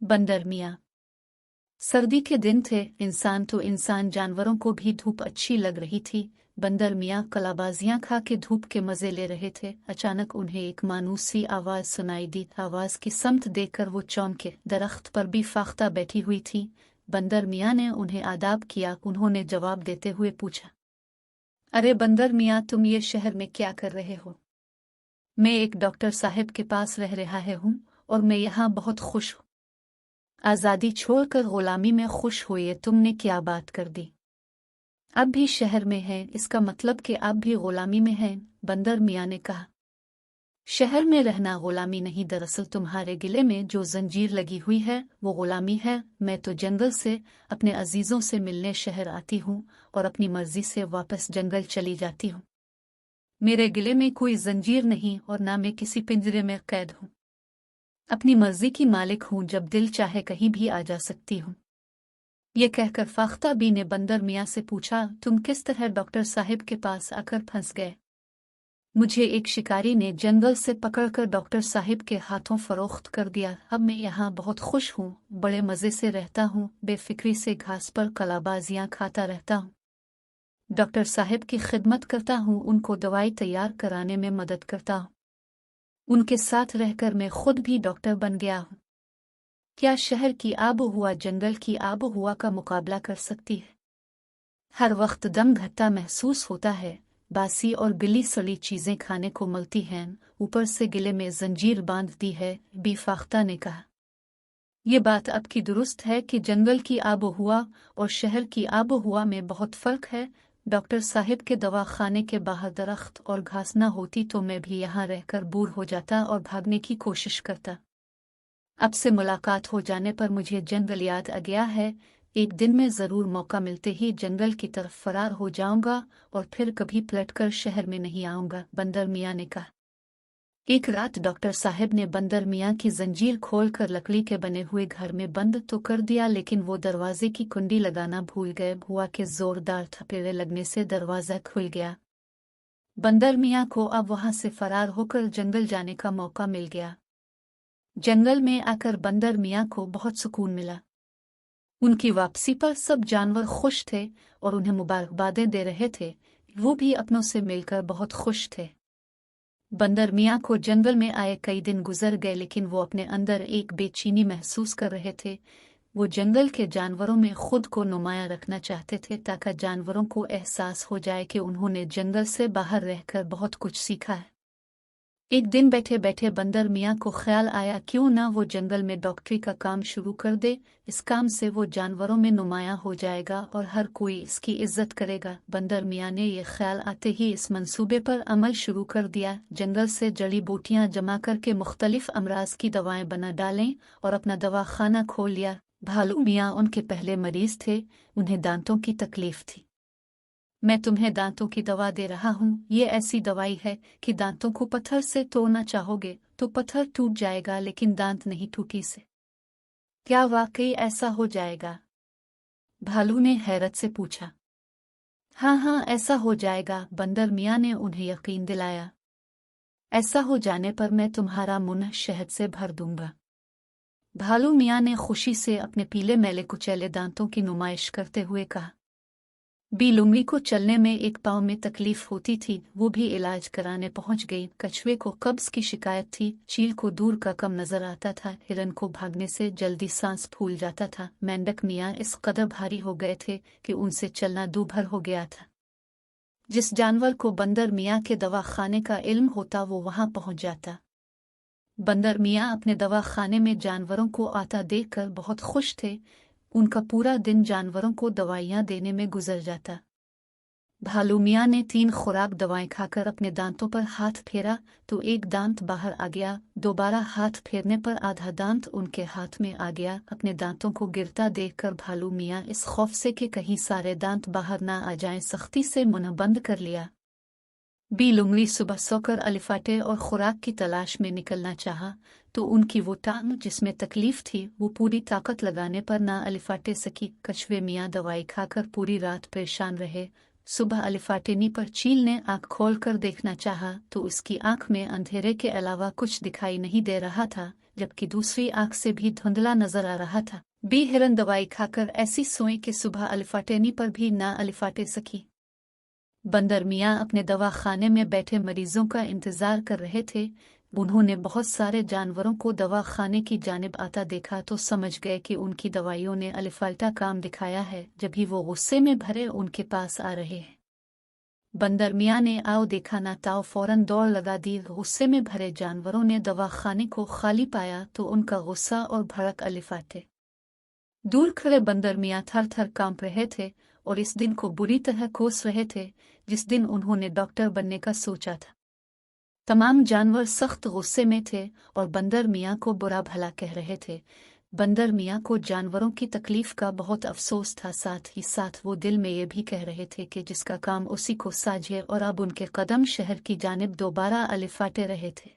बंदर मियाँ। सर्दी के दिन थे, इंसान तो इंसान, जानवरों को भी धूप अच्छी लग रही थी। बंदर मियाँ कलाबाजियां खा के धूप के मजे ले रहे थे। अचानक उन्हें एक मानूस सी आवाज सुनाई दी। आवाज की समत देखकर वो चौंके। दरख्त पर भी फाख्ता बैठी हुई थी। बंदर मियाँ ने उन्हें आदाब किया। उन्होंने जवाब देते हुए पूछा, अरे बंदर मियाँ, तुम ये शहर में क्या कर रहे हो? मैं एक डॉक्टर साहब के पास रह रहा हूँ और मैं यहाँ बहुत खुश हूँ। आज़ादी छोड़कर गुलामी में खुश हुए, तुमने क्या बात कर दी? अब भी शहर में हैं, इसका मतलब कि आप भी गुलामी में हैं। बंदर मियाँ ने कहा, शहर में रहना गुलामी नहीं, दरअसल तुम्हारे गिले में जो जंजीर लगी हुई है वो गुलामी है। मैं तो जंगल से अपने अजीजों से मिलने शहर आती हूँ और अपनी मर्जी से वापस जंगल चली जाती हूँ। मेरे गिले में कोई जंजीर नहीं और ना मैं किसी पिंजरे में कैद हूँ। अपनी मर्जी की मालिक हूँ, जब दिल चाहे कहीं भी आ जा सकती हूँ। ये कहकर फाख्ता बी ने बंदर मियाँ से पूछा, तुम किस तरह डॉक्टर साहिब के पास आकर फंस गए? मुझे एक शिकारी ने जंगल से पकड़कर डॉक्टर साहिब के हाथों फरोख्त कर दिया। अब मैं यहाँ बहुत खुश हूँ, बड़े मज़े से रहता हूँ, बेफिक्री से घास पर कलाबाजियाँ खाता रहता हूँ। डॉक्टर साहिब की खिदमत करता हूँ, उनको दवाई तैयार कराने में मदद करता हूँ। उनके साथ रहकर मैं खुद भी डॉक्टर बन गया हूँ। क्या शहर की आबोहवा जंगल की आबोहवा का मुकाबला कर सकती है? हर वक्त दम घट्टा महसूस होता है, बासी और गिली सड़ी चीजें खाने को मिलती हैं, ऊपर से गिले में जंजीर बांध दी है। बी फाख्ता ने कहा, ये बात आपकी दुरुस्त है कि जंगल की आबोहवा और शहर की आबोहवा में बहुत फर्क है। डॉक्टर साहिब के दवाखाने के बाहर दरख्त और घास न होती तो मैं भी यहाँ रहकर बूढ़ हो जाता और भागने की कोशिश करता। अब से मुलाकात हो जाने पर मुझे जंगल याद आ गया है। एक दिन में जरूर मौका मिलते ही जंगल की तरफ फरार हो जाऊंगा और फिर कभी पलटकर शहर में नहीं आऊंगा। बंदर मियाँ ने कहा। एक रात डॉक्टर साहब ने बंदर मियाँ की जंजीर खोलकर लकड़ी के बने हुए घर में बंद तो कर दिया, लेकिन वो दरवाजे की कुंडी लगाना भूल गए। हवा के जोरदार थपेड़े लगने से दरवाजा खुल गया। बंदर मियाँ को अब वहां से फरार होकर जंगल जाने का मौका मिल गया। जंगल में आकर बंदर मियाँ को बहुत सुकून मिला। उनकी वापसी पर सब जानवर खुश थे और उन्हें मुबारकबादें दे रहे थे। वो भी अपनों से मिलकर बहुत खुश थे। बंदर मियाँ को जंगल में आए कई दिन गुजर गए, लेकिन वो अपने अंदर एक बेचैनी महसूस कर रहे थे। वो जंगल के जानवरों में खुद को नुमायां रखना चाहते थे, ताकि जानवरों को एहसास हो जाए कि उन्होंने जंगल से बाहर रहकर बहुत कुछ सीखा है। एक दिन बैठे बैठे बंदर मियाँ को ख्याल आया, क्यों ना वो जंगल में डॉक्टरी का काम शुरू कर दे। इस काम से वो जानवरों में नुमायां हो जाएगा और हर कोई इसकी इज्जत करेगा। बंदर मियाँ ने ये ख्याल आते ही इस मंसूबे पर अमल शुरू कर दिया। जंगल से जड़ी बूटियां जमा करके मुख्तलिफ अमराज की दवाएं बना डालें और अपना दवाखाना खोल लिया। भालू मियाँ उनके पहले मरीज थे। उन्हें दांतों की तकलीफ थी। मैं तुम्हें दांतों की दवा दे रहा हूँ। ये ऐसी दवाई है कि दांतों को पत्थर से तोड़ना चाहोगे तो पत्थर टूट जाएगा, लेकिन दांत नहीं टूटी से। क्या वाकई ऐसा हो जाएगा? भालू ने हैरत से पूछा। हाँ हाँ, ऐसा हो जाएगा, बंदर मियाँ ने उन्हें यकीन दिलाया। ऐसा हो जाने पर मैं तुम्हारा मुंह शहद से भर दूंगा। भालू मियाँ ने खुशी से अपने पीले मैले कुचैले दांतों की नुमाइश करते हुए कहा। लुंगी को चलने में एक पाँव में तकलीफ होती थी, वो भी इलाज कराने पहुंच गई। कछुए को कब्ज की शिकायत थी, चील को दूर का कम नजर आता था, हिरन को भागने से जल्दी सांस फूल जाता था। मेंढक मियाँ इस कदर भारी हो गए थे कि उनसे चलना दूभर हो गया था। जिस जानवर को बंदर मियाँ के दवाखाने का इल्म होता वो वहां पहुंच जाता। बंदर मियाँ अपने दवाखाने में जानवरों को आता देखकर बहुत खुश थे। उनका पूरा दिन जानवरों को दवाइयाँ देने में गुजर जाता। भालू मियाँ ने 3 खुराक दवाएं खाकर अपने दांतों पर हाथ फेरा तो एक दांत बाहर आ गया। दोबारा हाथ फेरने पर आधा दांत उनके हाथ में आ गया। अपने दांतों को गिरता देखकर भालू मियाँ इस खौफ से कि कहीं सारे दांत बाहर ना आ जाएं, सख्ती से मुंह बंद कर लिया। लुंगली सुबह सोकर अलिफाटे और खुराक की तलाश में निकलना चाहा तो उनकी वो टांग जिसमें तकलीफ थी वो पूरी ताकत लगाने पर ना अलिफाटे सकी। कछुए मियाँ दवाई खाकर पूरी रात परेशान रहे। सुबह अलिफाटेनी पर चील ने आंख खोल कर देखना चाहा तो उसकी आंख में अंधेरे के अलावा कुछ दिखाई नहीं दे रहा था। जबकि दूसरी आंख से भी धुंधला नजर आ रहा था। बी हिरन दवाई खाकर ऐसी सोई कि सुबह अलिफाटेनी पर भी ना अलिफाटे सकी। बंदर मियाँ अपने दवाखाने में बैठे मरीजों का इंतजार कर रहे थे। उन्होंने बहुत सारे जानवरों को दवाखाने की जानिब आता देखा तो समझ गए कि उनकी दवाइयों ने अलिफाल्टा काम दिखाया है। जब ही वो गुस्से में भरे उनके पास आ रहे हैं। बंदर मियाँ ने आओ देखा ना ताओ फौरन दौड़ लगा दी। गुस्से में भरे जानवरों ने दवाखाने को खाली पाया तो उनका गुस्सा और भड़क अलिफाटे। दूर खड़े बंदर मियाँ थर थर कांप रहे थे और इस दिन को बुरी तरह कोस रहे थे जिस दिन उन्होंने डॉक्टर बनने का सोचा था। तमाम जानवर सख्त गुस्से में थे और बंदर मियाँ को बुरा भला कह रहे थे। बंदर मियाँ को जानवरों की तकलीफ का बहुत अफसोस था, साथ ही साथ वो दिल में ये भी कह रहे थे कि जिसका काम उसी को साझे, और अब उनके कदम शहर की जानिब दोबारा अलिफाटे रहे थे।